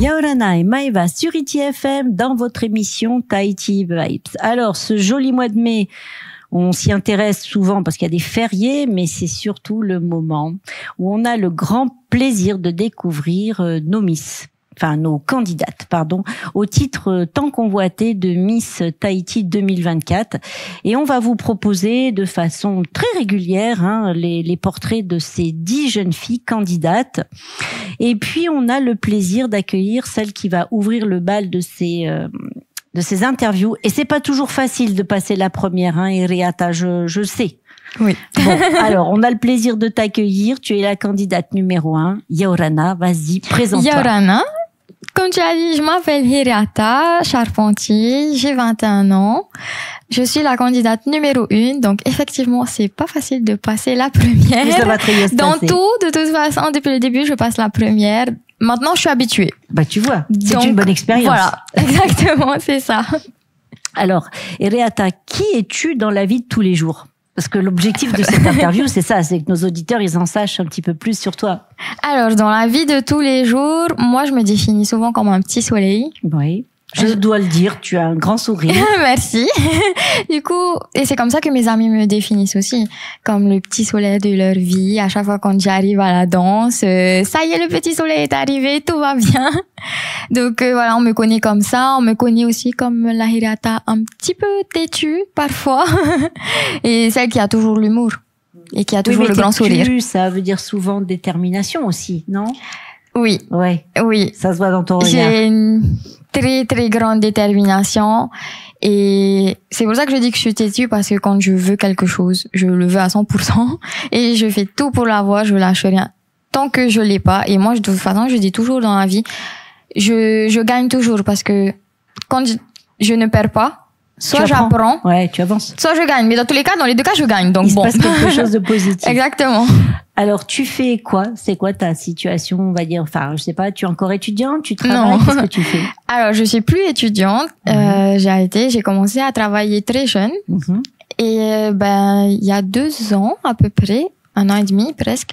Yaorana et Maeva sur ITFM dans votre émission Tahiti Vibes. Alors, ce joli mois de mai, on s'y intéresse souvent parce qu'il y a des fériés, mais c'est surtout le moment où on a le grand plaisir de découvrir nos candidates, au titre tant convoité de Miss Tahiti 2024. Et on va vous proposer de façon très régulière les portraits de ces 10 jeunes filles candidates. Et puis, on a le plaisir d'accueillir celle qui va ouvrir le bal de ces interviews. Et c'est pas toujours facile de passer la première, Henrietta, je sais. Oui. Bon, alors, on a le plaisir de t'accueillir. Tu es la candidate numéro 1. Yaorana, vas-y, présente-toi. Yaorana, comme tu as dit, je m'appelle Henrietta Charpentier, j'ai 21 ans. Je suis la candidate numéro 1, donc effectivement, c'est pas facile de passer la première. Mais ça va très bien se Dans passer. tout, de toute façon, depuis le début, je passe la première. Maintenant, je suis habituée. Bah, tu vois, c'est Donc, une bonne expérience. Voilà, exactement, c'est ça. Alors, Henrietta, qui es-tu dans la vie de tous les jours? Parce que l'objectif de cette interview, c'est ça, c'est que nos auditeurs, ils en sachent un petit peu plus sur toi. Alors, dans la vie de tous les jours, moi, je me définis souvent comme un petit soleil. Oui. Je dois le dire, tu as un grand sourire. Merci. Du coup, et c'est comme ça que mes amis me définissent aussi, comme le petit soleil de leur vie. À chaque fois quand j'arrive à la danse, ça y est, le petit soleil est arrivé, tout va bien. Donc voilà, on me connaît comme ça. On me connaît aussi comme la Henrietta un petit peu têtue parfois, et celle qui a toujours l'humour et qui a toujours le grand sourire. Ça veut dire souvent détermination aussi, non? Oui. Ouais. Oui. Ça se voit dans ton regard. J'ai une très très grande détermination et c'est pour ça que je dis que je suis têtue, parce que quand je veux quelque chose, je le veux à 100% et je fais tout pour l'avoir, je lâche rien tant que je l'ai pas. Et moi, de toute façon, je dis toujours dans la vie, je gagne toujours, parce que quand je ne perds pas, soit j'apprends, ouais, tu avances, soit je gagne. Mais dans tous les cas, dans les deux cas, je gagne. Donc il se passe quelque chose de positif. Exactement. Alors, tu fais quoi? C'est quoi ta situation, on va dire? Enfin, je sais pas, tu es encore étudiante? Tu travailles? Non. Qu'est-ce que tu fais? Alors, je suis plus étudiante. J'ai commencé à travailler très jeune. Et il y a 2 ans à peu près, 1 an et demi presque,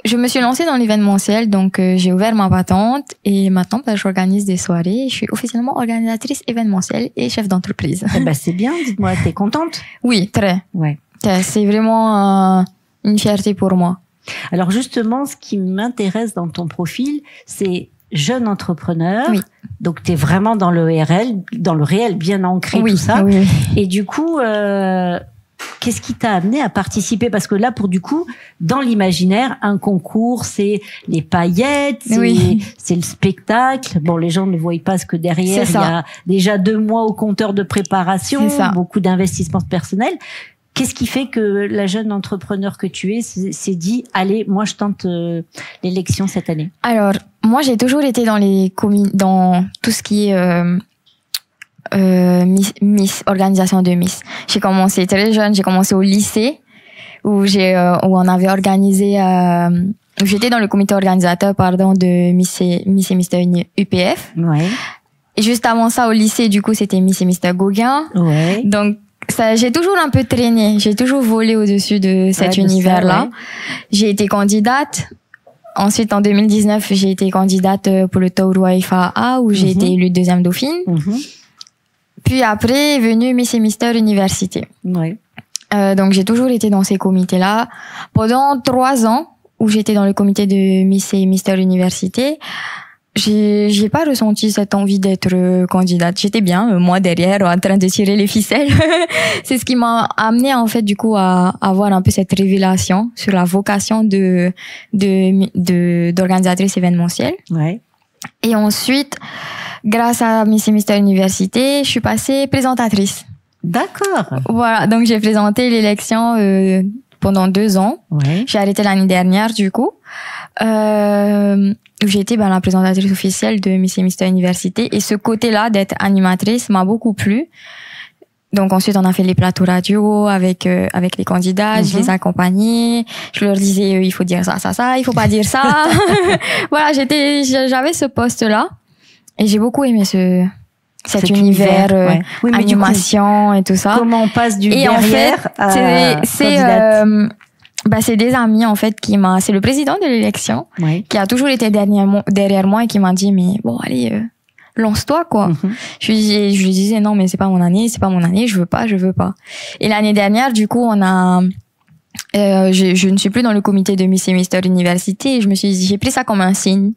je me suis lancée dans l'événementiel. Donc, j'ai ouvert ma patente et maintenant, j'organise des soirées. Je suis officiellement organisatrice événementielle et chef d'entreprise. Eh ben, c'est bien. Dites-moi, t'es contente? Oui, très. Ouais. C'est vraiment une fierté pour moi. Alors justement, ce qui m'intéresse dans ton profil, c'est jeune entrepreneur. Oui. Donc tu es vraiment dans le réel, bien ancré, oui, tout ça. Oui. Et du coup, qu'est-ce qui t'a amené à participer? Parce que là, dans l'imaginaire, un concours, c'est les paillettes, c'est le spectacle. Bon, les gens ne voient pas ce que derrière, il y a déjà 2 mois au compteur de préparation, beaucoup d'investissements personnels. Qu'est-ce qui fait que la jeune entrepreneur que tu es s'est dit, allez, moi je tente l'élection cette année? Alors, moi j'ai toujours été dans tout ce qui est Miss, organisation de Miss. J'ai commencé très jeune, j'ai commencé au lycée où on avait organisé, j'étais dans le comité organisateur de Miss et Mister UPF. Ouais. Et juste avant ça, au lycée, du coup, c'était Miss et Mister Gauguin. Ouais. Donc j'ai toujours un peu traîné, j'ai toujours volé au-dessus de cet univers-là. Ouais. J'ai été candidate. Ensuite, en 2019, j'ai été candidate pour le Taurua FAA où j'ai été élue 2e dauphine. Puis après est venue Miss et Mister Université. Ouais. Donc j'ai toujours été dans ces comités-là. Pendant 3 ans où j'étais dans le comité de Miss et Mister Université, j'ai pas ressenti cette envie d'être candidate. J'étais bien, moi derrière, en train de tirer les ficelles. C'est ce qui m'a amené en fait du coup à avoir un peu cette révélation sur la vocation d'organisatrice événementielle. Ouais. Et ensuite, grâce à Miss et Mister Université, je suis passée présentatrice. D'accord. Voilà, donc j'ai présenté l'élection pendant 2 ans. Ouais. J'ai arrêté l'année dernière du coup. J'ai été la présentatrice officielle de Miss et Mister Université, et ce côté-là d'être animatrice m'a beaucoup plu. Donc ensuite on a fait les plateaux radio avec les candidats, je les accompagnais, je leur disais il faut dire ça, il faut pas dire ça. Voilà, j'avais ce poste-là et j'ai beaucoup aimé cet univers animation et tout ça. Comment on passe du et derrière en fait, à candidate? c'est des amis en fait c'est le président de l'élection qui a toujours été derrière moi et qui m'a dit mais bon allez lance-toi quoi. Je lui disais non mais c'est pas mon année, je veux pas. Et l'année dernière du coup je ne suis plus dans le comité de Miss et Mister Université et j'ai pris ça comme un signe.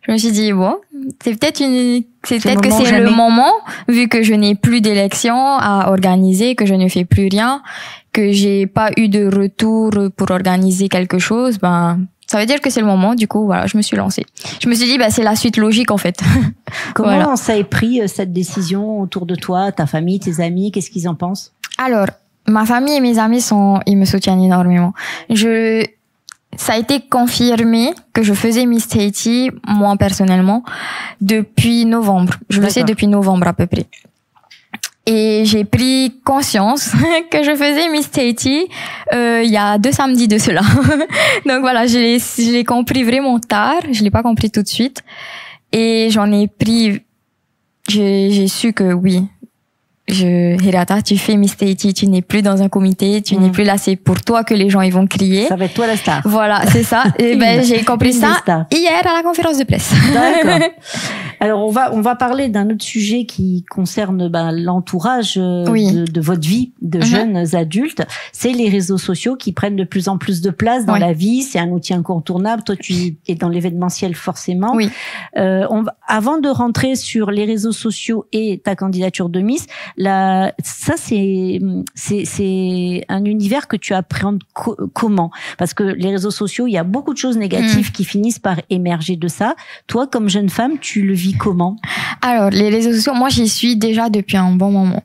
Je me suis dit bon, c'est peut-être que c'est le moment, vu que je n'ai plus d'élection à organiser, que je ne fais plus rien, que j'ai pas eu de retour pour organiser quelque chose, ça veut dire que c'est le moment. Du coup, voilà, je me suis lancée. Je me suis dit, c'est la suite logique, en fait. Comment ça a pris cette décision autour de toi, ta famille, tes amis, qu'est-ce qu'ils en pensent? Alors, ma famille et mes amis ils me soutiennent énormément. Ça a été confirmé que je faisais Miss Tahiti, moi personnellement, depuis novembre. Je le sais depuis novembre à peu près. Et j'ai pris conscience que je faisais Miss Tahiti il y a 2 samedis de cela. Donc voilà, je l'ai compris vraiment tard. Je l'ai pas compris tout de suite. Et j'ai su que oui. Hirata, tu fais Miss Tahiti, tu n'es plus dans un comité, tu n'es plus là, c'est pour toi que les gens ils vont crier. Ça va être toi la star. Voilà, c'est ça. Et j'ai compris ça hier à la conférence de presse. D'accord. Alors on va parler d'un autre sujet qui concerne l'entourage de votre vie de jeunes adultes. C'est les réseaux sociaux qui prennent de plus en plus de place dans la vie. C'est un outil incontournable. Toi, tu es dans l'événementiel forcément. Oui. Avant de rentrer sur les réseaux sociaux et ta candidature de Miss, ça c'est un univers que tu appréhendes comment? Parce que les réseaux sociaux, il y a beaucoup de choses négatives qui finissent par émerger de ça. Toi, comme jeune femme, tu le vis comment? Alors, les réseaux sociaux, moi j'y suis déjà depuis un bon moment.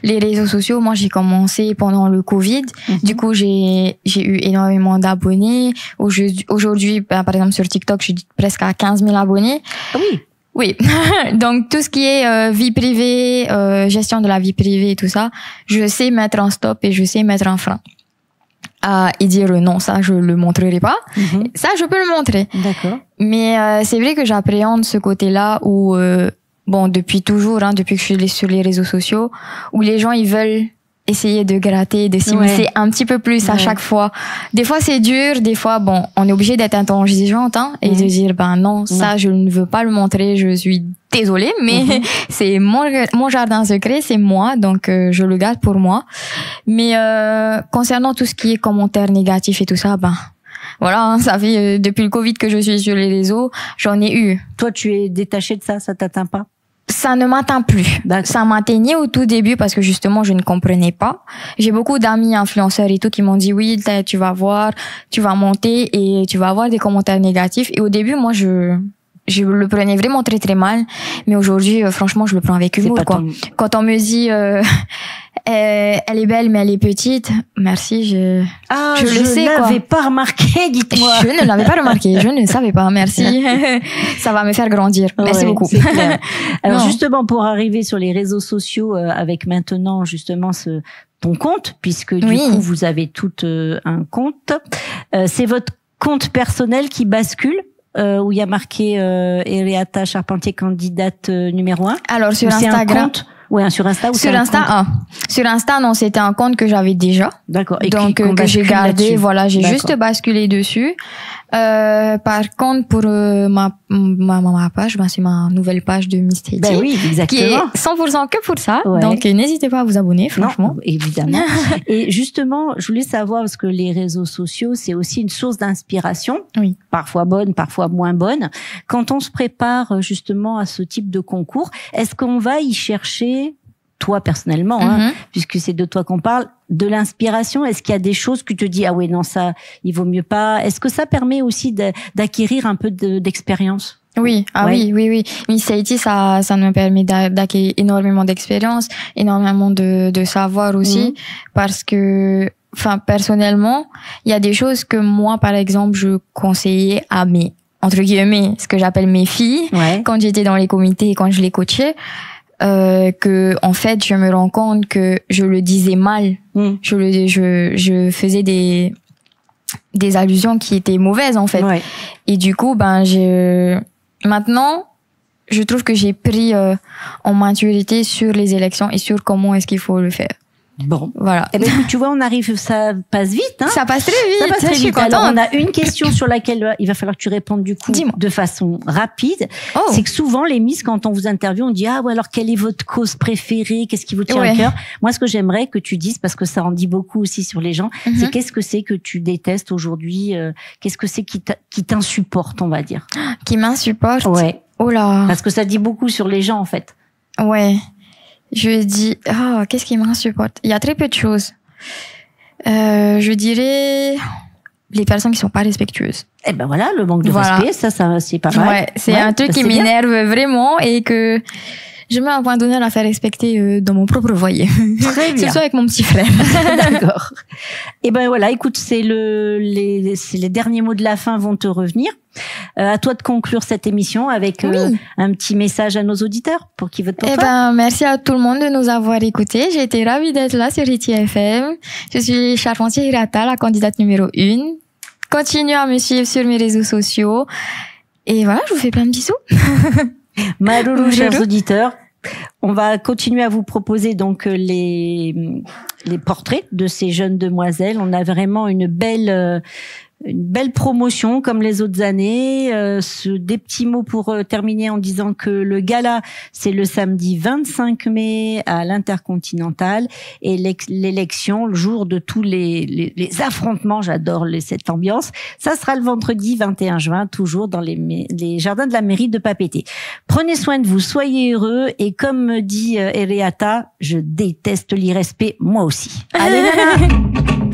Les réseaux sociaux, moi j'ai commencé pendant le Covid. Du coup, j'ai eu énormément d'abonnés. Aujourd'hui, par exemple sur TikTok, je suis presque à 15 000 abonnés. Ah oui. Oui, donc tout ce qui est vie privée, gestion de la vie privée et tout ça, je sais mettre un stop et je sais mettre un frein. Et dire non, ça je le montrerai pas. Ça je peux le montrer. D'accord. Mais c'est vrai que j'appréhende ce côté-là où depuis toujours, depuis que je suis sur les réseaux sociaux, où les gens ils veulent essayer de gratter, de s'immiscer un petit peu plus à chaque fois. Des fois c'est dur, des fois on est obligé d'être intransigeante et de dire non, ça je ne veux pas le montrer, je suis désolée, mais c'est mon jardin secret, c'est moi, donc je le garde pour moi. Mais concernant tout ce qui est commentaires négatifs et tout ça, voilà, ça fait depuis le Covid que je suis sur les réseaux, j'en ai eu. Toi, tu es détachée de ça t'atteint pas? Ça ne m'atteint plus. Ça m'atteignait au tout début parce que justement je ne comprenais pas. J'ai beaucoup d'amis influenceurs et tout qui m'ont dit oui, tu vas voir, tu vas monter et tu vas avoir des commentaires négatifs. Et au début, moi je le prenais vraiment très très mal, mais aujourd'hui franchement je le prends avec humour quoi. Quand on me dit elle est belle mais elle est petite, merci, je le sais quoi. Je l'avais pas remarqué, dites-moi. Je ne l'avais pas remarqué, je ne savais pas, merci. Ça va me faire grandir. Merci beaucoup. C'est clair. Alors justement pour arriver sur les réseaux sociaux avec maintenant justement ton compte, puisque du coup vous avez tout un compte, c'est votre compte personnel qui bascule où il y a marqué Hirata Charpentier candidate numéro 1. Alors sur Instagram. Sur Insta ou sur Insta, sur Insta, non, c'était un compte que j'avais déjà. D'accord. Et donc que j'ai gardé, voilà, j'ai juste basculé dessus. Par contre, pour ma page, c'est ma nouvelle page de Miss Tahiti. Oui, exactement. Qui est 100% que pour ça. Donc n'hésitez pas à vous abonner, franchement. Non, évidemment. Et justement, je voulais savoir parce que les réseaux sociaux, c'est aussi une source d'inspiration. Oui. Parfois bonne, parfois moins bonne. Quand on se prépare justement à ce type de concours, est-ce qu'on va y chercher, toi personnellement, puisque c'est de toi qu'on parle, de l'inspiration? Est-ce qu'il y a des choses que tu te dis ah ouais non ça il vaut mieux pas? Est-ce que ça permet aussi d'acquérir un peu d'expérience? Oui, oui. Miss Tahiti, ça nous permet d'acquérir énormément d'expérience, énormément de savoir aussi, parce que personnellement, il y a des choses que moi par exemple je conseillais à mes entre guillemets ce que j'appelle mes filles quand j'étais dans les comités et quand je les coachais. Que en fait je me rends compte que je le disais mal, je faisais des allusions qui étaient mauvaises en fait, et du coup maintenant je trouve que j'ai pris en maturité sur les élections et sur comment est-ce qu'il faut le faire. Bon. Voilà. Eh ben, écoute, tu vois, on arrive, ça passe vite, hein. Ça passe très vite. Ça passe très Je suis vite. Alors, contente. on a une question sur laquelle il va falloir que tu répondes du coup Dis-moi. de façon rapide. Oh. C'est que souvent, les Miss, quand on vous interviewe, on dit, ah, ouais, alors, quelle est votre cause préférée? Qu'est-ce qui vous tient à Ouais. cœur? Moi, ce que j'aimerais que tu dises, parce que ça en dit beaucoup aussi sur les gens, c'est qu'est-ce que c'est que tu détestes aujourd'hui? Qu'est-ce que c'est qui t'insupporte, on va dire? Qui m'insupporte. Ouais. Oh là. Parce que ça dit beaucoup sur les gens, en fait. Ouais. Je dis, qu'est-ce qui m'insupporte? Il y a très peu de choses. Je dirais les personnes qui sont pas respectueuses. Eh ben voilà, le manque de Voilà. respect, ça, c'est pas mal. Ouais, c'est un truc qui c'est bien. m'énerve vraiment et que je mets un point d'honneur à faire respecter dans mon propre foyer. Très bien. Surtout avec mon petit frère. D'accord. Et ben voilà, écoute, c'est les derniers mots de la fin vont te revenir. À toi de conclure cette émission avec Oui. un petit message à nos auditeurs pour qu'ils votent pour Eh toi. ben, merci à tout le monde de nous avoir écoutés. J'ai été ravie d'être là sur RITI FM. Je suis Charpentier Hirata, la candidate numéro 1. Continuez à me suivre sur mes réseaux sociaux. Et voilà, je vous fais plein de bisous. Maruru, chers Maruru. auditeurs, on va continuer à vous proposer donc les portraits de ces jeunes demoiselles. On a vraiment une belle promotion comme les autres années. Des petits mots pour terminer en disant que le gala, c'est le samedi 25 mai à l'Intercontinental et l'élection, le jour de tous les affrontements, j'adore cette ambiance, ça sera le vendredi 21 juin, toujours dans les jardins de la mairie de Papeete. Prenez soin de vous, soyez heureux et comme me dit Ereata, je déteste l'irrespect, moi aussi. Allez, nana.